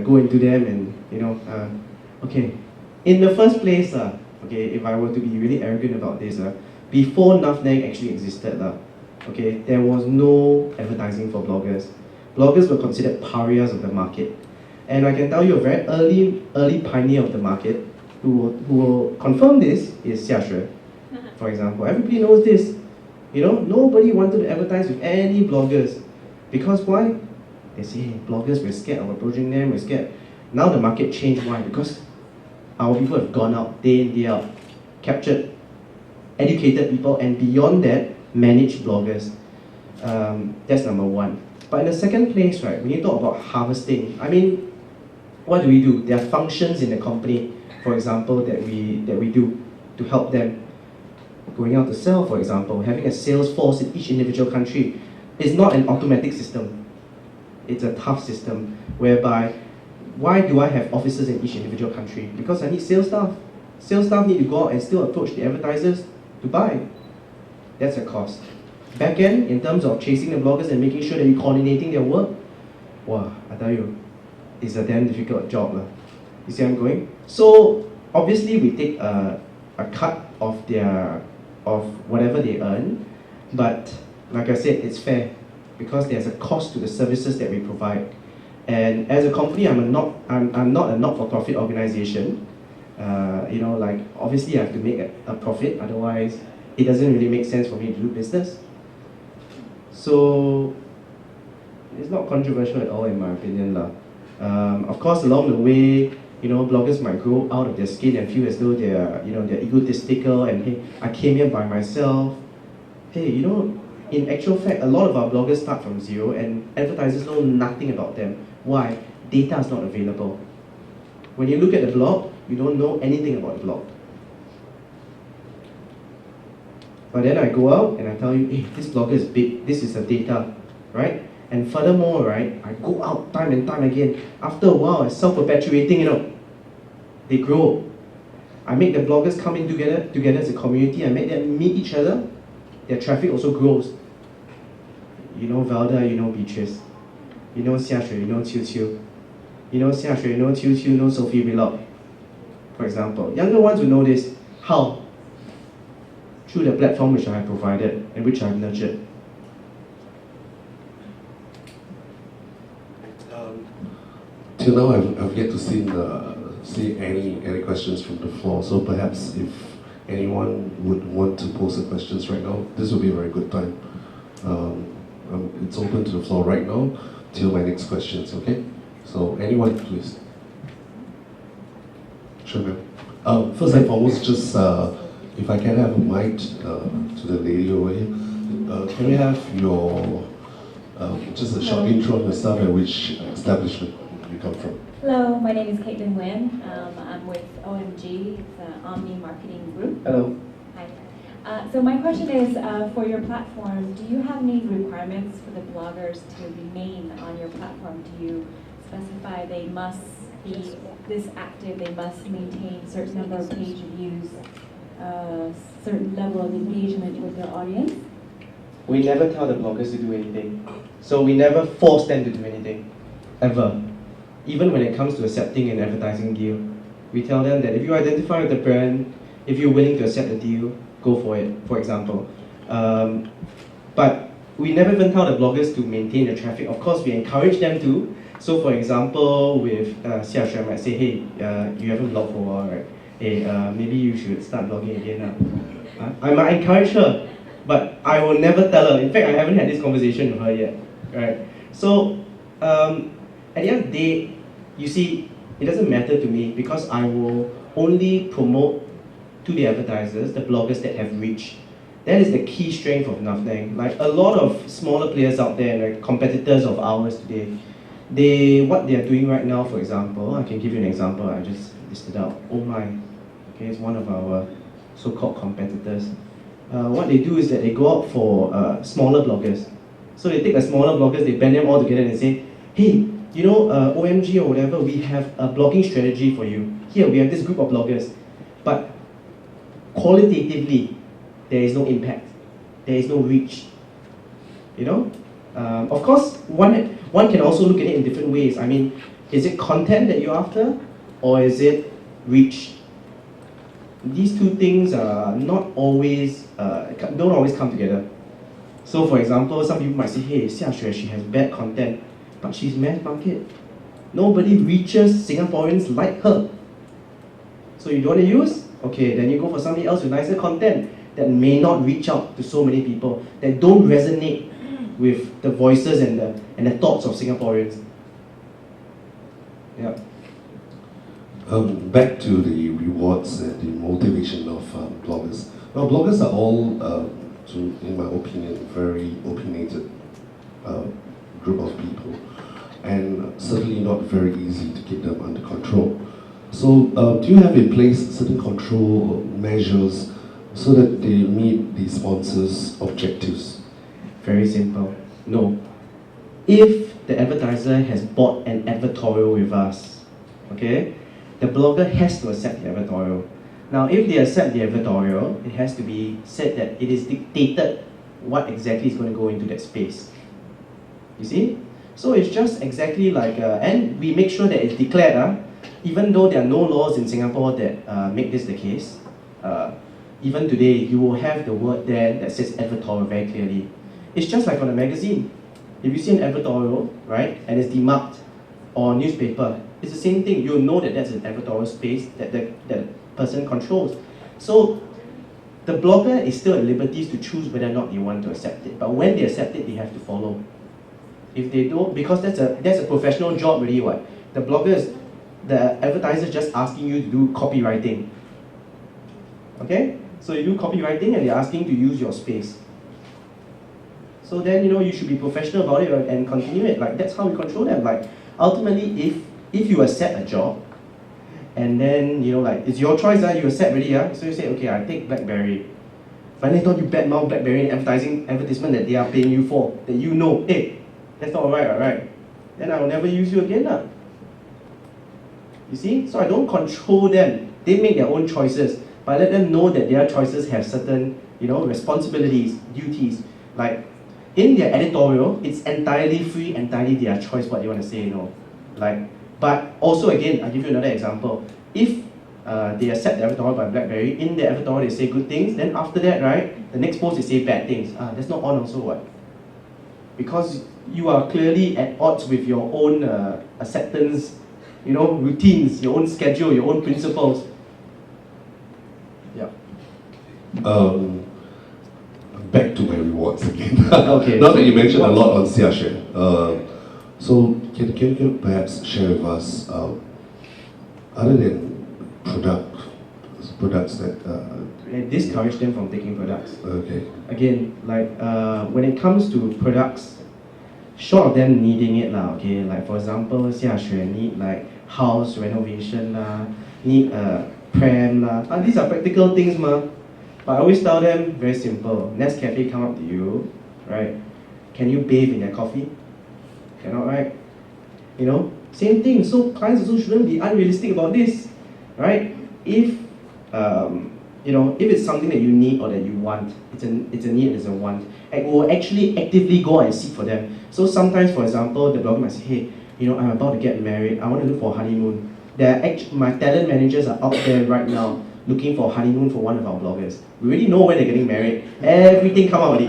go into them and, okay. In the first place, okay, if I were to be really arrogant about this, before Navneg actually existed, okay, there was no advertising for bloggers. Bloggers were considered pariahs of the market. And I can tell you a very early pioneer of the market who will confirm this is Xia Xue, for example. Everybody knows this. Nobody wanted to advertise with any bloggers. Because why? They say, hey, bloggers, we're scared of approaching them, we're scared. Now the market changed. Why? Because our people have gone out day in, day out, captured, educated people, and beyond that, managed bloggers. That's number one. But in the second place, right, when you talk about harvesting, I mean, what do? There are functions in the company, for example, that we do to help them. Going out to sell, for example, having a sales force in each individual country is not an automatic system. It's a tough system whereby, why do I have offices in each individual country? Because I need sales staff. Sales staff need to go out and still approach the advertisers to buy. That's a cost. Back end, in terms of chasing the bloggers and making sure that you're coordinating their work, wow, I tell you, it's a damn difficult job. You see where I'm going? So, obviously we take a cut of whatever they earn, but like I said, it's fair because there's a cost to the services that we provide. And as a company, I'm not a not-for-profit organization. Like obviously I have to make a profit, otherwise it doesn't really make sense for me to do business. So it's not controversial at all in my opinion. Of course, along the way, bloggers might grow out of their skin and feel as though they're egotistical and, hey, I came here by myself. Hey, in actual fact, a lot of our bloggers start from zero and advertisers know nothing about them. Why? Data is not available. When you look at the blog, you don't know anything about the blog. But then I go out and I tell you, hey, this blogger is big, this is the data, right? And furthermore, right, I go out time and time again. After a while, it's self-perpetuating, they grow. I make the bloggers come in together as a community. I make them meet each other. Their traffic also grows. Velda, Beatrice. Xia Xue, Qiu Qiu. Xia Xue, Qiu Qiu, Sophie Vlog. For example, younger ones will know this. How? Through the platform which I have provided and which I have nurtured. Till now, I've yet to see any questions from the floor. So perhaps if anyone would want to pose the questions right now, this would be a very good time. It's open to the floor right now till my next questions. Okay. So anyone, please. Sure, ma'am. First and foremost, just if I can have a mic to the lady over here. Can we have your just a short intro of yourself and which establishment you come from? Hello, my name is Caitlin Nguyen. I'm with OMG, it's an Omni Marketing Group. Hello. Hi. So my question is, for your platform, do you have any requirements for the bloggers to remain on your platform? Do you specify they must be this active, they must maintain a certain number of page views, certain level of engagement with their audience? We never tell the bloggers to do anything. So we never force them to do anything, ever. Even when it comes to accepting an advertising deal, we tell them that if you identify with the brand, if you're willing to accept the deal, go for it, for example. But we never even tell the bloggers to maintain the traffic. Of course, we encourage them to. So for example, with Xia Xue, I might say, hey, you haven't blogged for a while, right? Hey, maybe you should start blogging again. I might encourage her, but I will never tell her. In fact, I haven't had this conversation with her yet, right? So at the end of the day, you see, it doesn't matter to me because I will only promote to the advertisers, the bloggers that have reach. That is the key strength of Navneg. Like a lot of smaller players out there, like competitors of ours today, what they are doing right now, for example, I can give you an example, I just listed out, Oh My, okay, it's one of our so-called competitors. What they do is that they go out for smaller bloggers. So they take the smaller bloggers, they band them all together and say, hey, OMG or whatever, we have a blogging strategy for you. Here, we have this group of bloggers. But qualitatively, there is no impact. There is no reach. Of course, one can also look at it in different ways. I mean, Is it content that you're after, or is it reach? These two things are not always, don't always come together. So for example, some people might say, hey, Xiaxue, she has bad content, but she's mass market. Nobody reaches Singaporeans like her. So you don't want to use? Okay, then you go for somebody else with nicer content that may not reach out to so many people, that don't resonate with the voices and the thoughts of Singaporeans. Yeah. Back to the rewards and the motivation of bloggers. Now, bloggers are all, in my opinion, very opinionated group of people, and certainly not very easy to keep them under control. So, do you have in place certain control measures so that they meet the sponsors' objectives? Very simple. No. If the advertiser has bought an advertorial with us, okay, the blogger has to accept the advertorial. Now, if they accept the advertorial, it has to be said that it is dictated what exactly is going to go into that space. You see? So it's just exactly like, and we make sure that it's declared, even though there are no laws in Singapore that make this the case, even today, you will have the word there that says advertorial very clearly. It's just like on a magazine. If you see an advertorial, right, and it's demarked, or newspaper, it's the same thing. You'll know that that's an advertorial space that the person controls. So the blogger is still at liberties to choose whether or not they want to accept it. But when they accept it, they have to follow. If they don't, because that's a professional job really, what? The the advertiser is just asking you to do copywriting. Okay? So you do copywriting and they're asking to use your space. So then, you should be professional about it and continue it. Like, that's how we control them. Like, ultimately, if you accept a job, and then, it's your choice, you accept already, so you say, okay, I take BlackBerry. But later on you badmouth BlackBerry in advertisement that they are paying you for, that hey, that's not alright. Then I will never use you again. You see? So I don't control them. They make their own choices. But I let them know that their choices have certain, responsibilities, duties. Like, in their editorial, it's entirely free, entirely their choice what they want to say, But also again, I'll give you another example. If they accept the editorial by BlackBerry, in the editorial they say good things, then after that, right, the next post they say bad things. That's not on also, what? Because you are clearly at odds with your own acceptance, routines, your own schedule, your own principles. Yeah. Back to my rewards again. Okay. Now that you mentioned a lot on Xiaxue, so can you perhaps share with us, other than products that discourage them from taking products. okay. Again, when it comes to products, short of them needing it, okay, like for example, Xiaxue need house renovation, need a pram, these are practical things, But I always tell them, very simple, Nescafe come up to you, right? Can you bathe in their coffee? Cannot, right? Same thing. So clients also shouldn't be unrealistic about this, right? If if it's something that you need or that you want, it's a need, it's a want, and we'll actually actively go and seek for them. So sometimes, for example, the blogger might say, hey, I'm about to get married, I want to look for a honeymoon. My talent managers are out there right now looking for a honeymoon for one of our bloggers. We already know when they're getting married. Everything come out already.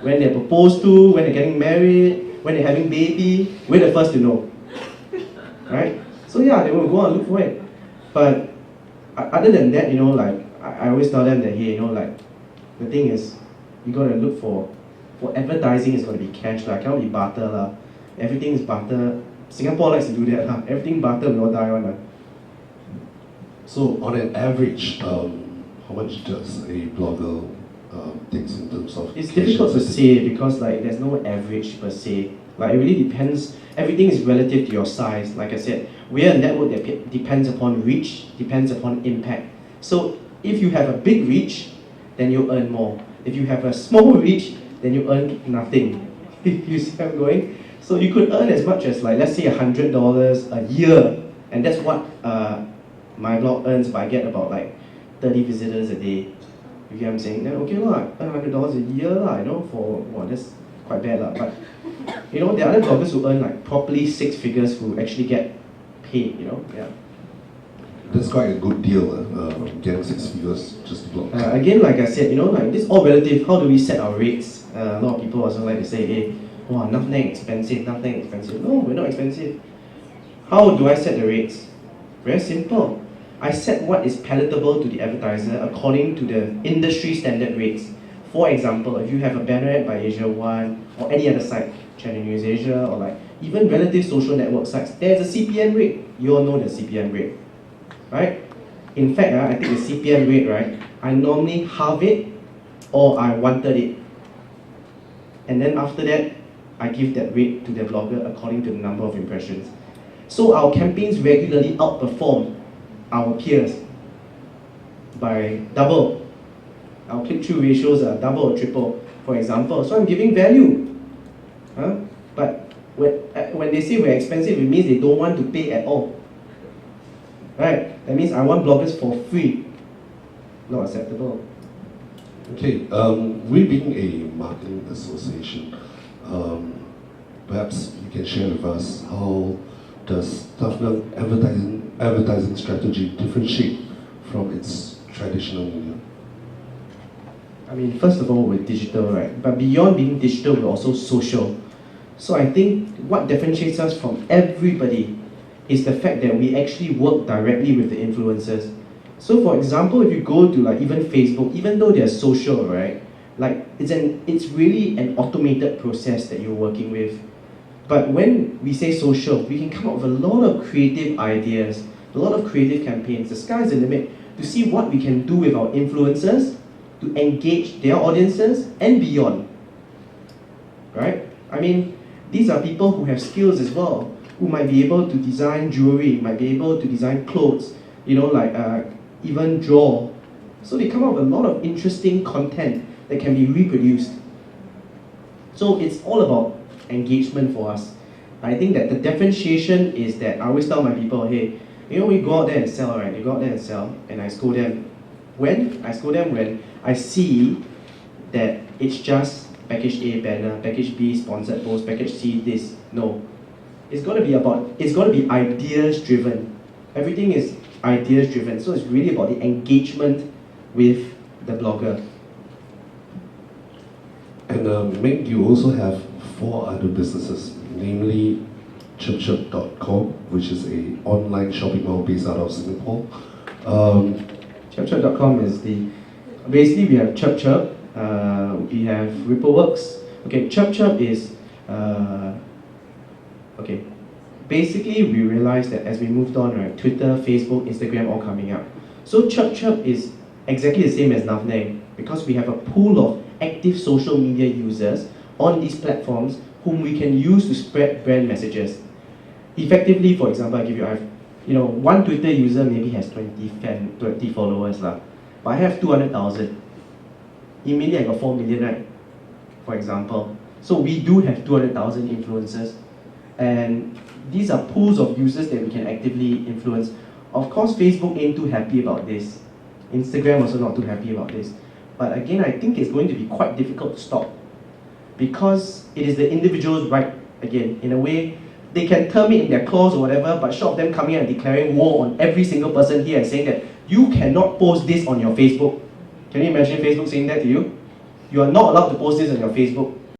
When they're proposed to, when they're getting married, when they're having baby, we're the first to know. Right? So yeah, they will go and look for it. But other than that, I always tell them that, hey, the thing is, you gotta look for advertising is gonna be cash, cannot be barter. Everything is barter. Singapore likes to do that. Everything barter will die one. So on an average, how much does a blogger takes in terms of It's cash difficult to assistance? say because there's no average per se. It really depends. Everything is relative to your size. Like I said, we're a network that depends upon reach, depends upon impact. So if you have a big reach, then you earn more. If you have a small reach, then you earn nothing. You see where I'm going? So you could earn as much as let's say $100 a year, and that's what my blog earns, but I get about 30 visitors a day. You get what I'm saying? Then okay, I earn $100 a year, that's quite bad. But there are other bloggers who earn properly 6 figures who actually get paid, you know, yeah. That's quite a good deal, getting 6 figures just to block. Again, like I said, you know, like this all relative. How do we set our rates? A lot of people also like to say, hey, wow, nothing expensive, nothing expensive. No, we're not expensive. How do I set the rates? Very simple. I set what is palatable to the advertiser according to the industry standard rates. For example, if you have a banner ad by Asia One or any other site, Channel News Asia, or like even relative social network sites, there's a CPM rate. You all know the CPM rate, right? In fact, I take the CPM rate, right? I normally halve it or I 1/3 it. And then after that, I give that rate to the blogger according to the number of impressions. So our campaigns regularly outperform our peers by double. Our click-through ratios are double or triple, for example. So I'm giving value. But when they say we're expensive, it means they don't want to pay at all. Right? That means I want bloggers for free. Not acceptable. Okay, we being a marketing association, perhaps you can share with us how does Tuffnang advertising strategy differentiate from its traditional media? I mean, first of all, we're digital, right? But beyond being digital, we're also social. So I think what differentiates us from everybody is the fact that we actually work directly with the influencers. So for example, if you go to like even Facebook, even though they're social, right? Like it's really an automated process that you're working with. But when we say social, we can come up with a lot of creative ideas, a lot of creative campaigns. The sky's the limit to see what we can do with our influencers to engage their audiences and beyond. Right? I mean, these are people who have skills as well, who might be able to design jewelry, might be able to design clothes, you know, like even draw. So they come up with a lot of interesting content that can be reproduced. So it's all about engagement for us. I think that the differentiation is that I always tell my people, hey, you know, we go out there and sell, right? You go out there and sell, and I scold them. When? I scold them when I see that it's just package A banner, package B sponsored post, package C this. No. It's got to be ideas driven. Everything is ideas driven. So it's really about the engagement with the blogger. And Meng, you also have 4 other businesses, namely ChirpChirp.com, which is an online shopping mall based out of Singapore. ChirpChirp.com is basically we have ChirpChirp, we have RippleWorks. Okay, ChirpChirp is, okay, basically we realized that as we moved on, right, Twitter, Facebook, Instagram all coming up. So ChirpChirp is exactly the same as Navnang because we have a pool of active social media users on these platforms whom we can use to spread brand messages. Effectively, for example, I give you, one Twitter user maybe has 20 followers lah, but I have 200,000. Immediately I got 4 million, right? For example. So we do have 200,000 influencers, and these are pools of users that we can actively influence. Of course, Facebook ain't too happy about this. Instagram also not too happy about this. But again, I think it's going to be quite difficult to stop because it is the individual's right, again, in a way, they can term it in their clause or whatever, but short of them coming and declaring war on every single person here and saying that you cannot post this on your Facebook. Can you imagine Facebook saying that to you? You are not allowed to post this on your Facebook.